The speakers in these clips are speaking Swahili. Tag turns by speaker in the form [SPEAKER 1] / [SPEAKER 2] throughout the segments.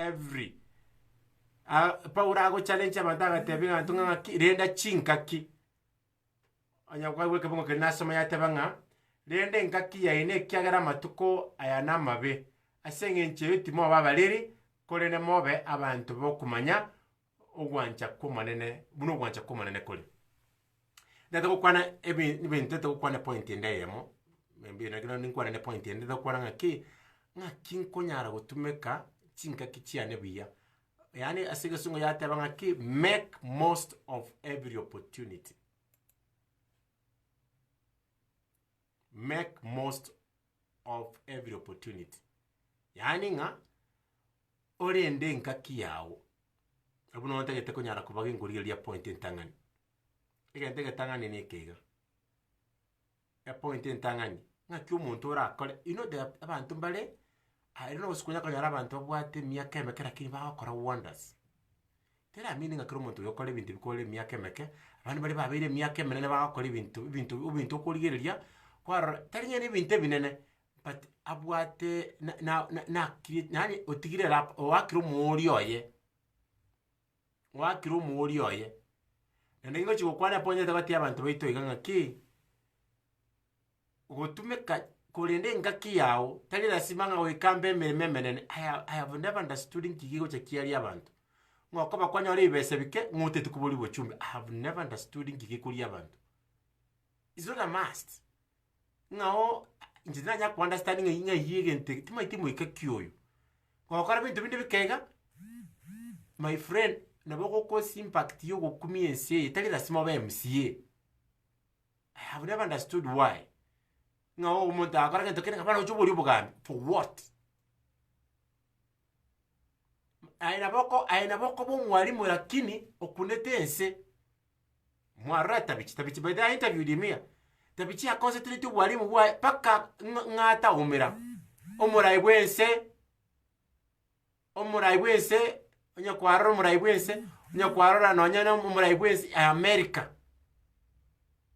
[SPEAKER 1] every paura go challenge abatanga tebinga tunga renda chinkaki anya kwa weke bongo kenasoma ya tebanga rende nkaki ya ine kyagara matuko ayana mabe asenge ncheti mo babaleri kolene mobe abantu bokumanya ogwancha kumanene buno gwancha kumanene kole ndato kwana ebintu to kwana point ndeyemo mbi na gina ninkwana ne point ndato kwana ngaki nkonyara gutumeka chinkaki chiane biya yani asige sungo ya tebanga ki make most of every opportunity. Make most of every opportunity. Yani nga orende nkaki yawo abuno ntegete kunyara kubage nguri ya point ntangani igentege tangani ni kega ya point ntangani ngaki umuntu urakore abantu mbale I don't know sikunya kanyara abantu bwate myaka emekera kiri bakora wonders tera meaning akiro umuntu yokore ibintu bikole myaka emeke abantu bali babire myaka emenene bakora ibintu kurigereria kwa tarinya ni ibintu binene but abwate na nani otigire rap wakiro muri oye ndengo chiko kwana ponye tabati abantu baito iganga ki gotumeka kolende ngaki yawo tali lasimanga wekambe memenene I have never understood nkigigo chakiali abantu ngokoba kwanya oli bese bike ngote tukubuli bochumbe I have never understood nkigigo kuli abantu is not a must ngao njinanya ku understanding inga yigente timaitimu ikakyoyo ngokara bintu bindi bikega my friend naboko ko impact yo gokumiense tali lasima ba MCA I have never understood why ngao umuntu akora ngento kene ngabana uchubuli bugambi for what aina boko bomwalimu lakini okunetense mwarata bichi by the interview dimia tabichi akonsentrate walimu bwa paka ngata umira omuraibwense onya kwarora omuraibwense onya kwarora nonyana omuraibwense America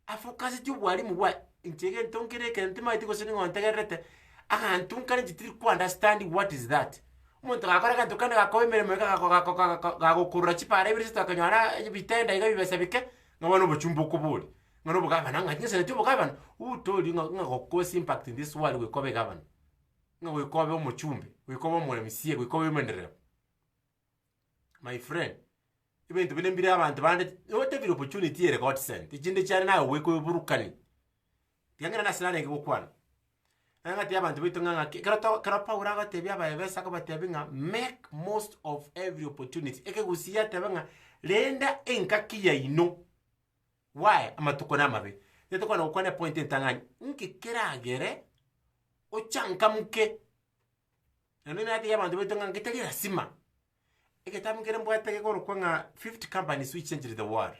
[SPEAKER 1] afokasi tu walimu bwa inchege ntonkere kente maiti ko siningo ntegerete akantunkane jitiri ku understand what is that umuntu akora kantu kandi gakoimere mweka gakokurura chipare biri sitakanyara bitenda iga bibese bike ngabano buchumbu kubuli ngano bugavana nganyese tu bugavana utoli ngakokosi impact in this world we kobe gavana ngawe kobe omuchumbe we kobe omulemisie we kobe menderera my friend ibintu binembire abantu bande whatever opportunity ere God sent ikinde cyane nawe we ko burukani yangana nasilane ngokwana ngati abantu bitu nganga karapa uraga tebya bayebesa ko batebinga make most of every opportunity gusiya tebanga lenda enkaki ya ino why amatuko namabe netoko na ukwane point ntangani nkikeragere ochanka muke nani ati abantu bitu nganga kitali rasima tamukere mbwate ko rukwanga 50 companies which change the world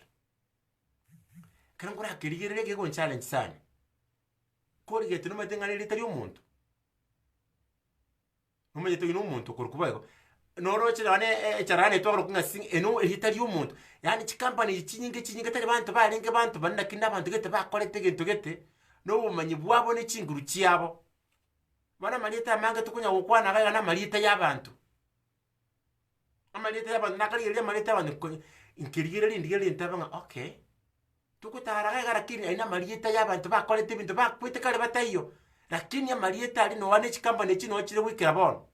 [SPEAKER 1] kana ngura kirigere ko challenge sana kori getu no matengane litari umuntu no yeto ino umuntu kurukubago noroche bane charane to rukunga sing eno litari umuntu yani chikampani chinyinge tari bantu balenge bantu banda kinda abantu gete bakolete gete no bumanyi bwabo ne chinguru chiabo bana malita manga tukunya gukwana gaga na malita y'abantu amalita y'abantu nakali ile malita abantu inkirigire lindigere ntabanga okay tukutara gara kini aina malita y'abantu bakolete bintu bakwite kale batayo lakini ya malita ali no wane chikampani chino chire wikira bono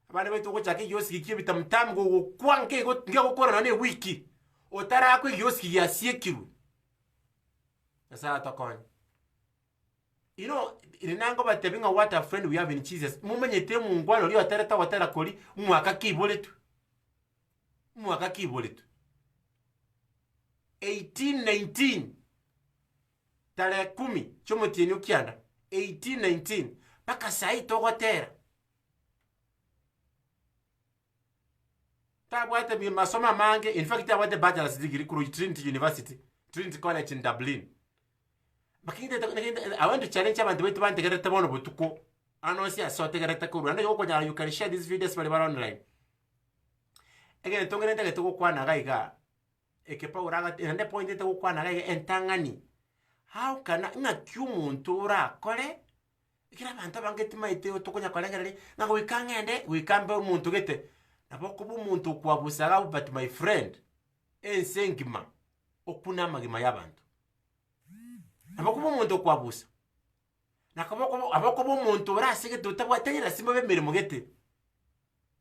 [SPEAKER 1] abana betu ko chake yosi kiye bitamtam go kwanke go ngakora nane wiki otara ko yosi ya siekiru asa atokon irinango batebinga what a friend we have in Jesus mumenyete mungwano lyo atareta watara koli mwaka kiboletu 1819 tale 10 chomotini ukianda 1819 paka sai togotera tabwate bi masoma mange in fact tabwate bachelor's degree ku Trinity University Trinity College in Dublin bakinde I want to challenge abantu betu bantegerete bono butuko anosi asotegerete ku Rwanda yoko nyara you can share this videos bali online again tongere ndege tuko kwana gaiga ekepa uraga ende point te kwana gaiga entangani how can nga kyumuntu urakore ikira abantu bangetima ite otokonya kolengerere nga wikangende wikambe umuntu gete naboko bumuntu kwabusaga but my friend ensengima okuna magima y'abantu naboko bumuntu kwabusa nakaboko aboko bumuntu urasige tutabwatanyira simo bemeremo gete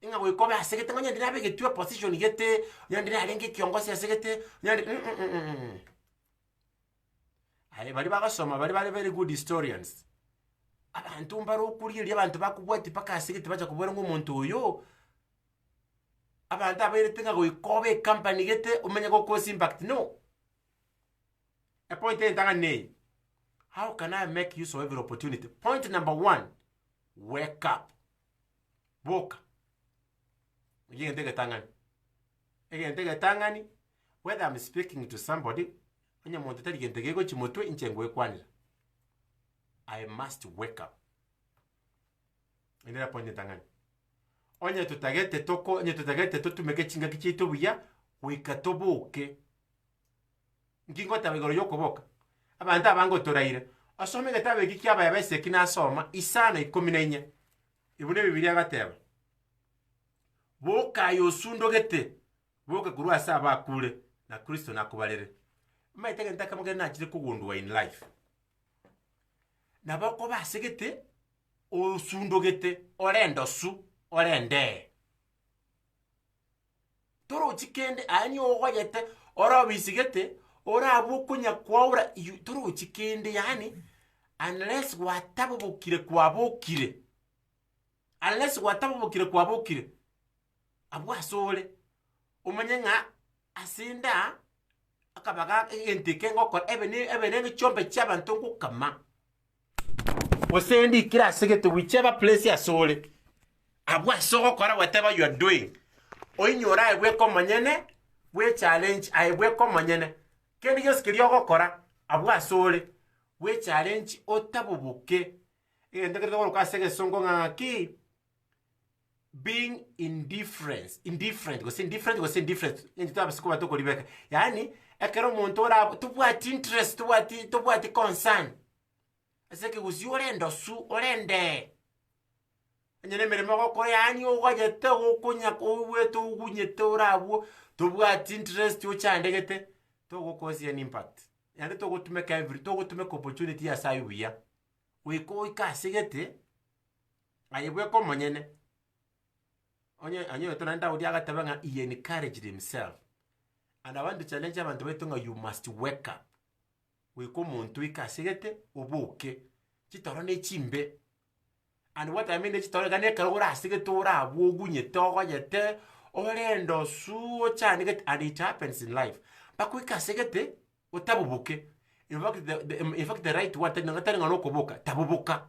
[SPEAKER 1] inga wikobe asegete nganya ndina bege tuwa position gete nyandina alenge kiongozi asegete nyandi bali bagasoma bali very good historians abantu mbaro kuriri abantu bakubwati paka asegete bacha kubona nk'umuntu uyo abantu aberetenga wikobe company gete umenya ko cause impact no a point entanga nei how can I make use of every opportunity? Point number 1, wake up. Boka. Again, take a tangani. Whether I'm speaking to somebody, I must wake up. Another point in tangani. Onye tutagete toko, onye tutagete to make chinga kichito buya, wikatoboke. Ngingo tabigoro yoko boka. Abantu abango toraire asome gatabe gikyaba yabese kinasoma isana 14 ibune bibiliya gateba boka yosundo gete boka kurwa saba kule na Kristo nakubalere maitege ntaka mugere nakire kugundwa in life nabako basegete osundo gete orendo su orende toro chikende ani ogoyete ora bisigete ora abukunya kwaura turu chikende yani unless watabukire kwabukire abwasole umanyenga asinda akabaga entike ngoko ebene chombe chabantu ngukama osendi kira segete whichever place ya sole abwasoko kora whatever you are doing oinyora ebwe komanyene we challenge aibwe komanyene kendi yosikiri okokora abwasole we challenge otabubuke ndekere ko kasege songo ngaki being indifferent ndi tabasiko batoko libeka yani ekero muntu ora tubwati interest tubwati concern aseke uziorendo su orende nyene meremo ko yani ogajete okunya wetu ugunyete orabo tubwati interest ochandegete togo cause an impact yande togo to make opportunity ya sayuya we ko ikasegete ayebwe ko monyene onye to nanda odi agatabanga he encouraged himself and I want to challenge abantu betonga you must wake up we ko muntu ikasegete obuke chitoro ne chimbe and what I mean chitoro gane karora asegete ora bogunye togo yete orendo su chanigete and it happens in life bakwika segete otabubuke in fact the right word ngatari ngano koboka tabubuka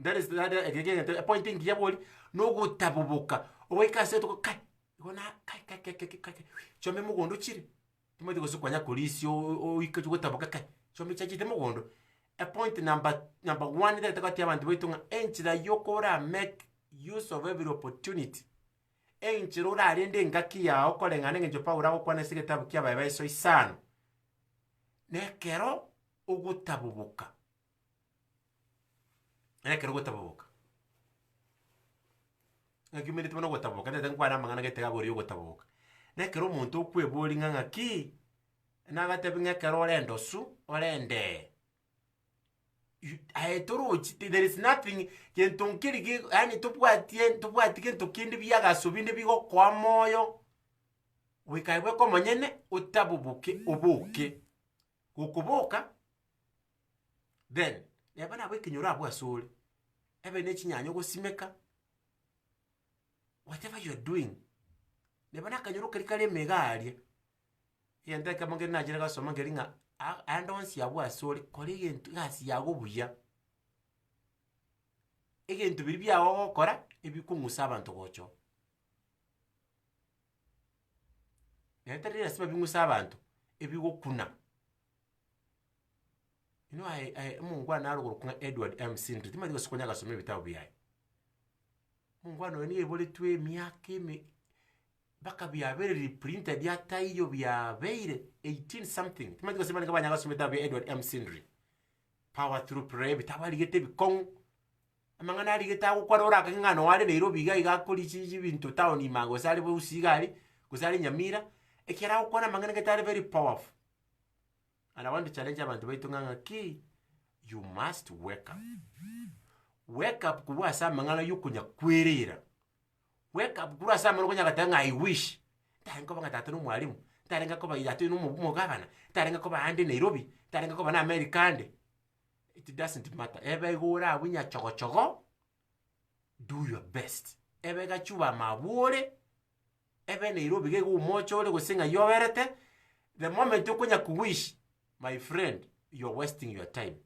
[SPEAKER 1] that is again the pointing yaboli no go tabubuka oweka seto kai gona kai chome mugondo chiri tumwe go sukwanya polisi o ikachugo tabuka kai chome chachite mugondo a point number 1 that takati abantu betunga enchira yokora make use of every opportunity enchiro rarende ngaki ya okolengane ngejo paura okwana sigetabu kya baba so isano nekero ugutabubuka ngakimene tubona gutabubuka ndete ngwana mangana getega gori ugutabubuka nekero muntu okweboli ngaki nagatebi ngekero orendo su orende there is nothing kentonkiri yani tubwati kentokindi byagasubinde bigo kwa moyo wikaibwe ko monyene utabubuke ubuke ukubuka then yabana bwekinyura abwasule ebe nekinyanyo gosimeka whatever you are doing nebana kanyuru kali megalie yenda kamangere najira gasoma ngeringa andonsi yabwasole kolege ntugasi yagobuya egentu biri byawo okora ebikungusa abantu gocho neterera siba bingusa abantu ebigokuna mungwana aruguru Edward M. Sindri timadi gosokonya gasome bitabo byaye mungwana we ni ebole twe myake baka byabere reprinted ya tayo byabeire 18 something timadi gosema ngabanya gasome bitabo bya Edward M. Sindri Power Through Prayer bitabo ligete bikong amangana ali getago kwarora akangano wale Nairobi ga kuri chiji bintu town imango sali bo usigari kusali Nyamira ekira ukona mangana getari very powerful. And I want to challenge abantu baitunganga ki you must wake up. Wake up kuwa sa mangana yukunya kwerera. Wake up kuwa sa mangana gatanga I wish. Tarenga ko banga tatunu mwalimu. Tarenga ko bayatu no mu gavana. Tarenga ko bahande Nairobi. Tarenga ko bana Americande. It doesn't matter. Ebe gora winya chogo. Do your best. Ebe ga chuba mabure. Ebe Nairobi ge go mocho le go singa yoverete. The moment you kunya kuwish, my friend, you're wasting your time.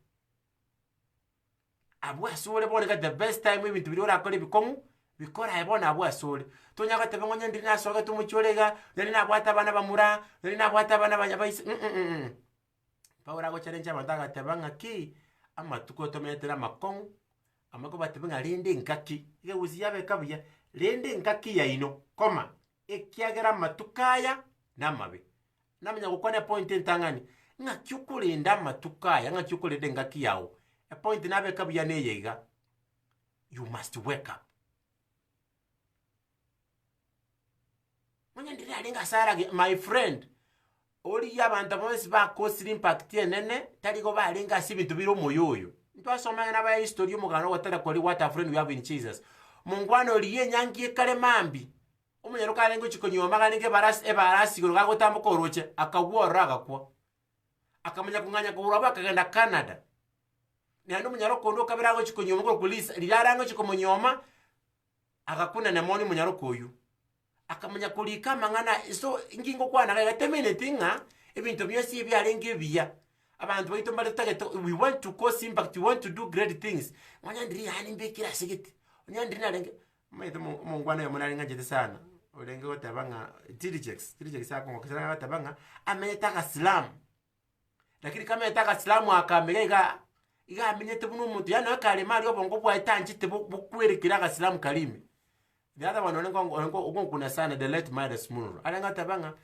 [SPEAKER 1] Abwa sole bone ga the best time we to bidora akole bikomu bikora ebona abwa sole. Tonya ga tebe ngonya ndina soga tumucholega, ndina bwata bana bamura, ndina bwata bana banyabaisi. Paura go challenge amandaga tebanga ki amatuko tometera makong amako batebanga lende nkaki ge uziyabe kabuya lende nkaki ya ino koma ekiagera matukaya namabe namanya gukwana point entangani nga kyukulinda matukaya nga kyukulinde ngaki yawo a point nabe kabuya neyega. You must wake up. Mwanya ndiri alinga sara my friend oli yabantu bonse ba cause impact yenene taligo balinga sibintu biro moyoyo ntwasomanga naba history umugano watara koli what a friend we have in Jesus mungwano liye nyangi kale mambi umunyero kalengo chikonyoma kalinge barasi goro gagotambuka oroche akawora agakwa akamanya kunganya ko uraba akagenda Canada nando umunyero kondo kabirago chikonyoma ko police liyarango chikomonyoma akakuna na moni umunyero koyu akamanya kulika mangana so ingingo kwana ga temene tinga ebintu byose byalenge biya abantu bayito mbale target. We want to cause impact, we want to do great things. Mwanya ndiri hani mbekira sigiti mwanya ndiri nalenge mayito mungwana yo munalinga jete sana olenge otabanga tirijex yako ngokisana otabanga amenyetaka Islam lakini kama yetaka Islam akamega iga amenyete bunu muntu yana kale mali obongo bwa itanjite bukwerekira ka Islam kalime. The other one onengo kuna sana the late Midas Munro alanga tabanga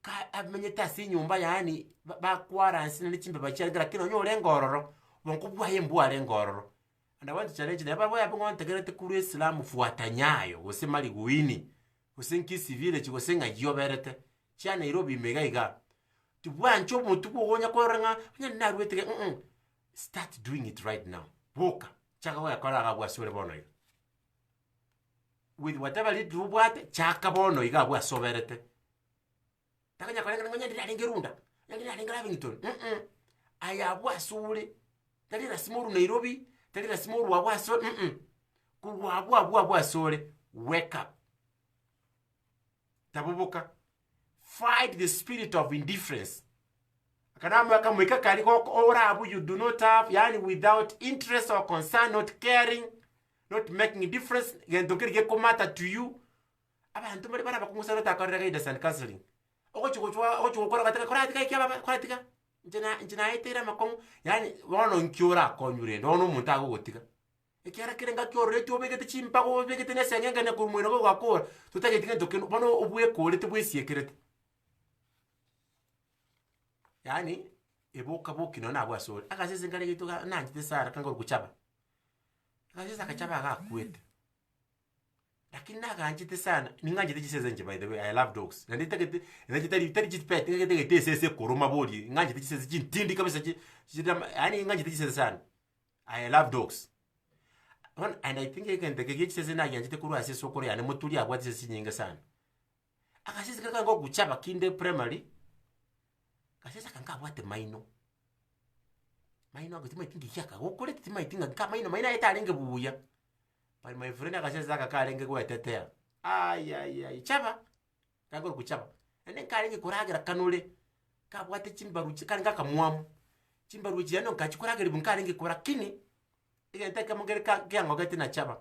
[SPEAKER 1] ka amenyeta si nyumba yani bakwara nsina lichimbe bachira kino nyo lengororo bonko bwaye mbwa lengororo. And I want to challenge never boya bongo ntegerete kuru Islam fuatanyayo osemali guini osenki civile chigosenga yoberete cha Nairobi megaiga tubwancho mutu kugonya korenga nya narwetege start doing it right now boka chaka wa kala gabwa sore bono with whatever lead to what chaka bono igabwa soberete takanya kolenga ngonya ndilalengerunda ndilalenga Lavington ayabwa sule talira simuru Nairobi talira simuru wabwa so kuwabwa sole. Wake up tabubuka. Fight the spirit of indifference. Akanamu akamweka kaliko orabu you do not have yani without interest or concern, not caring, not making a difference gendokiri geko matter to you. Abantu bari bana bakumusana takarira ida san counseling ocho kora kataka kora tika ikaba kora tika njina itira makong yani wono nkyora konyure ndono muntago gotika ekiara kirenga kyore cyo begete chimpa go begete nesengenge ne kumwino go gakora tutagetinga dokeno bono obuye kore tebwesie kerete yani eboka bokino nabwa sore akasese ngale gituka nanjite sara kangoro kuchaba akasese akachaba akakwete lakini nakanjite sana ninganjite chiseze nje. By the way I love dogs na nditegete nditari chipet ndegete sese koroma bodi nganjite chiseze chintindi kabisa yani nganjite chiseze sana. I love dogs and I think I can take chiseze na yanjite kuru ase sokoro yani mutuli abwatise sinyinga sana akasese kango kuchaba kinde primary kasesa kankabwate maino agutima itingi kyaka gokore titima itinga ka maino etalenge buya but my friend akasesa kakalenge kwetetea ay chaba kagoro kuchaba ene kalenge kuragira kanule kabwate chimbaruchi kanga kamwamu chimbaruchi yano kachikuragira bunkalenge kora kini igenteka mugere kyango gati na chaba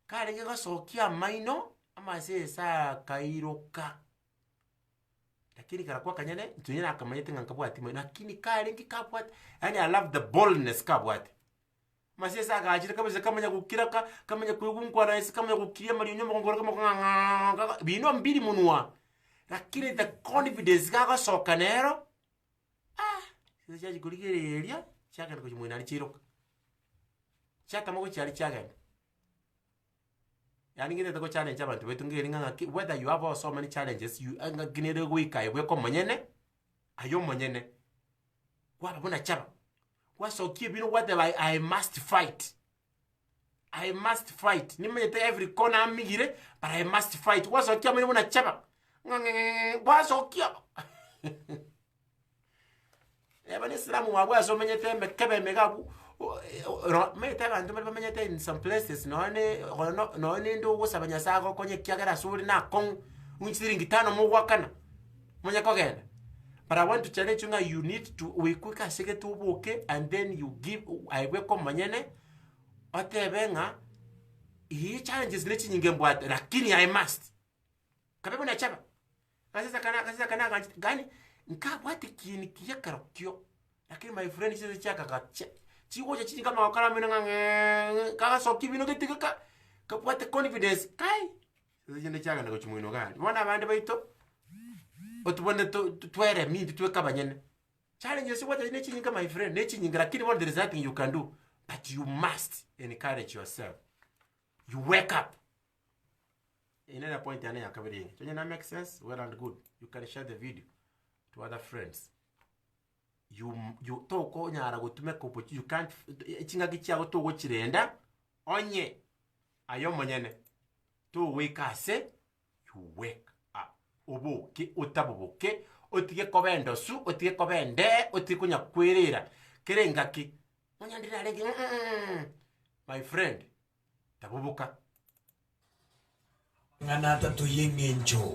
[SPEAKER 1] kalenge gasokia maino amasesa kairoka lakini karakuwa kanyane tunyana akamanyete ngankabwati maino lakini kalengi kabwati yani I love the boldness kabwati masesa akajira kabeze kamanya gukira kamanya kuyugunkwa na isi kamanya gukiria mari nyoma ngoro kama bino mbili munwa lakini the confidence gaga sokanero sisi cyaje kurigereria cyaka ko kimwe nari ciroka chata mo chali chaga yani ngine to challenge abantu betu ngiri nganga whether you have so many challenges you anga ginere wika ebwe ko monyene ayo monyene kwa babona chaba kwa so kibino whatever I must fight. I must fight. Nimete every corner amigire, but I must fight. Waso kia mwenye mwana chapa. Waso kia. Ebani Islamu waso mwenye tembe kebe megabu. Mwenye tembe antume mwenye tembe in some places. Noone ndo wosa banya sako konye kia gara suri na kong. Unchiri ngitano mwakana. Mwenye kogenda. But I want to challenge you, you need to wikuka seke tu boke and then you give aiweko manyene otebenga hii challenges lechi nyinge mbwate lakini I must kapepo na chapa kasisa kana gani nka bwate kini kiya karokyo lakini my friend sisi chaka kache chiwo cha kama wakala mina ngange kaka soki bino kitika ka bwate confidence kai sisi jende chaka ndako chimwino gani wana bande baito otubone twere mindi tweka banyene challenges what nechi nyinga my friend nechi nyinga lakini what there is nothing you can do but you must encourage yourself. You wake up. Another point ane yakabiri. Does that make sense? Well and good. You can share the video to other friends. You toko nyara gutume ko you can't chinga gichago to gochirenda onye ayo monyene to wake ase you wake up. Oboke otaboboke otige kobendo su otige kobende otige kunya kwerera kerengaki onyandira legi my friend tabubuka ngana tatu yengenjo